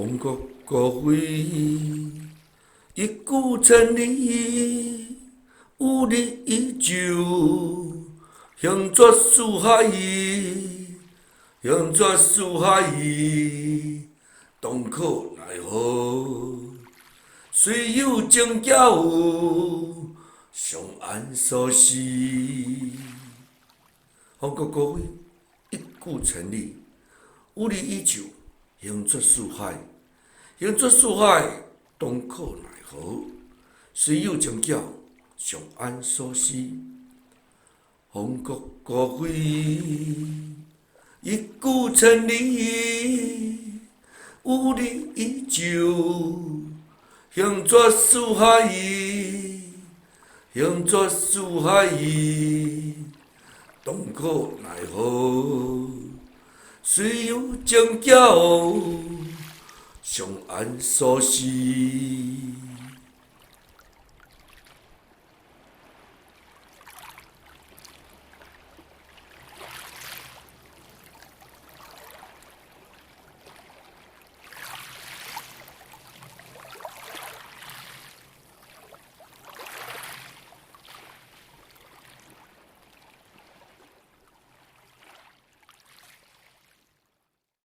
红国国威，一古千里，有你依旧，向绝四海，向绝四海，东可奈何？虽有情交，相安所思。红国国威，一古千里，有你依旧，向绝四海，向绝四海，东可奈何？虽有情交，相安所思。红国国威，一古千里，有你依旧，向绝四海，向绝四海，东可奈何？虽有情交，相安所思。